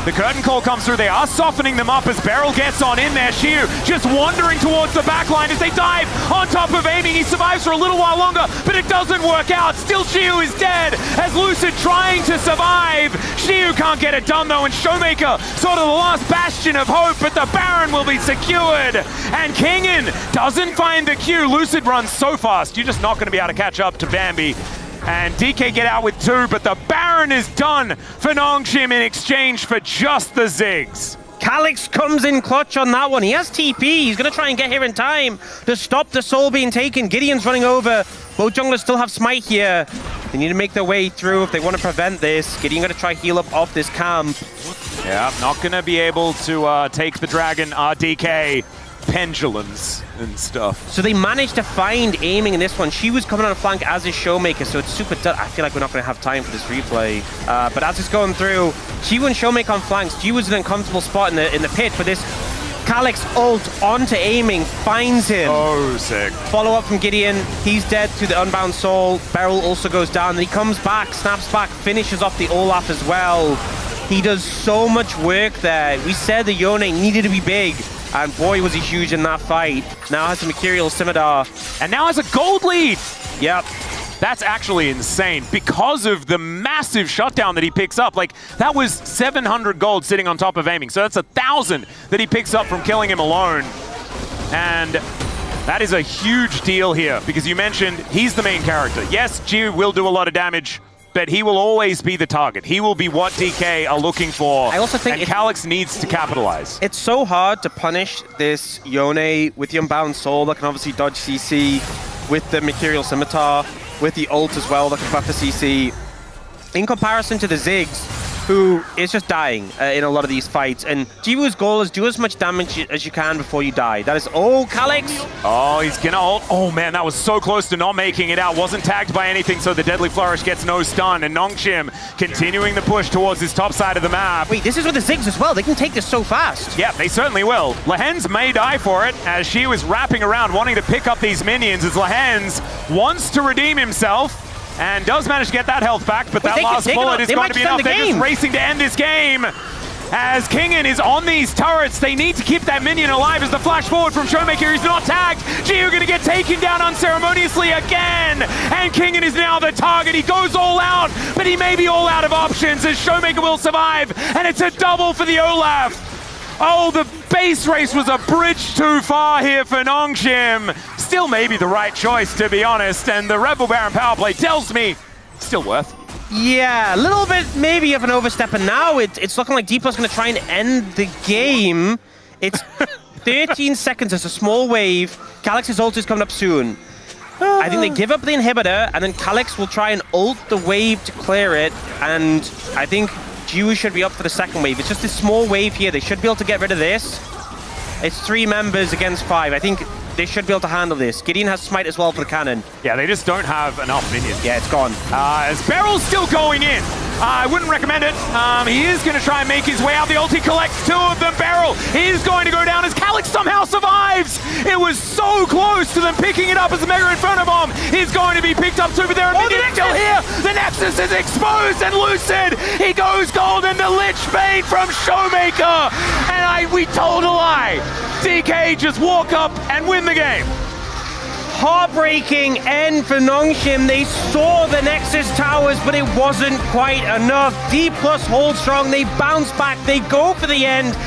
Speaker 2: The curtain call comes through. They are softening them up as Beryl gets on in there. Shiu just wandering towards the backline as they dive on top of aiming. He survives for a little while longer, but it doesn't work out. Still Shiu is dead as Lucid trying to survive. Shiu can't get it done though, and Showmaker sort of the last bastion of hope, but the Baron will be secured. And Kingin doesn't find the Q. Lucid runs so fast, you're just not going to be able to catch up to Bambi. And DK get out with 2, but the Baron is done for Nongshim in exchange for just the Ziggs.
Speaker 1: Calyx comes in clutch on that one. He has TP. He's going to try and get here in time to stop the soul being taken. Gideon's running over. Both junglers still have smite here. They need to make their way through if they want to prevent this. Gideon going to try heal up off this camp.
Speaker 2: Yeah, not going to be able to take the dragon. DK pendulums and stuff.
Speaker 1: So they managed to find aiming in this one. She was coming on a flank as is Showmaker, so it's super tough. I feel like we're not going to have time for this replay. But as it's going through, Jiwoo and Showmaker on flanks. Jiwoo was in an uncomfortable spot in the pit, but this Calyx ult onto aiming finds him.
Speaker 2: Oh, sick.
Speaker 1: Follow up from Gideon. He's dead to the Unbound Soul. Beryl also goes down. And he comes back, snaps back, finishes off the Olaf as well. He does so much work there. We said the Yone needed to be big. And boy, was he huge in that fight. Now has the Mercurial Scimitar.
Speaker 2: And now has a gold lead.
Speaker 1: Yep.
Speaker 2: That's actually insane because of the massive shutdown that he picks up. Like, that was 700 gold sitting on top of aiming. So that's 1,000 that he picks up from killing him alone. And that is a huge deal here because you mentioned he's the main character. Yes, Jiu will do a lot of damage, but he will always be the target. He will be what DK are looking for.
Speaker 1: I also think
Speaker 2: and Calyx needs to capitalize.
Speaker 1: It's so hard to punish this Yone with the Unbound Soul that can obviously dodge CC, with the Mercurial Scimitar, with the ult as well that can buffer CC, in comparison to the Ziggs, who is just dying in a lot of these fights. And Jiwoo's goal is do as much damage as you can before you die. That is all Calyx.
Speaker 2: Oh, he's gonna ult. Oh man, that was so close to not making it out. Wasn't tagged by anything, so the Deadly Flourish gets no stun. And Nongshim continuing the push towards his top side of the map.
Speaker 1: Wait, this is with the Ziggs as well. They can take this so fast.
Speaker 2: Yeah, they certainly will. Lehens may die for it, as she was wrapping around wanting to pick up these minions, as Lehens wants to redeem himself. And does manage to get that health back, but that last bullet is going to be enough. They're just racing to end this game. As Kingen is on these turrets, they need to keep that minion alive as the flash forward from Showmaker. He's not tagged. Jiwoo going to get taken down unceremoniously again. And Kingen is now the target. He goes all out, but he may be all out of options as Showmaker will survive. And it's a double for the Olaf. Oh, the base race was a bridge too far here for Nongshim. Still maybe the right choice, to be honest, and the Rebel Baron power play tells me it's still worth.
Speaker 1: Yeah, a little bit maybe of an overstep, and now it's looking like Dplus going to try and end the game. It's 13 seconds, it's a small wave. Calyx's ult is coming up soon. I think they give up the inhibitor, and then Calyx will try and ult the wave to clear it, and I think Jiwoo should be up for the second wave. It's just this small wave here. They should be able to get rid of this. It's 3 members against 5. I think they should be able to handle this. Gideon has Smite as well for the cannon.
Speaker 2: Yeah, they just don't have enough minions.
Speaker 1: Yeah, it's gone.
Speaker 2: As Beryl's still going in. I wouldn't recommend it. He is going to try and make his way out. The ulti collects 2 of them. Beryl is going to go down as Calyx somehow survives. It was so close to them picking it up as the Mega Inferno Bomb is going to be picked up too, but there are minions still here. The Nexus is exposed and Lucid. He goes gold in the Lich Bane from Showmaker. And we told a lie. DK just walk up and win the game.
Speaker 1: Heartbreaking end for Nongshim. They saw the Nexus towers, but it wasn't quite enough. Dplus hold strong. They bounce back. They go for the end.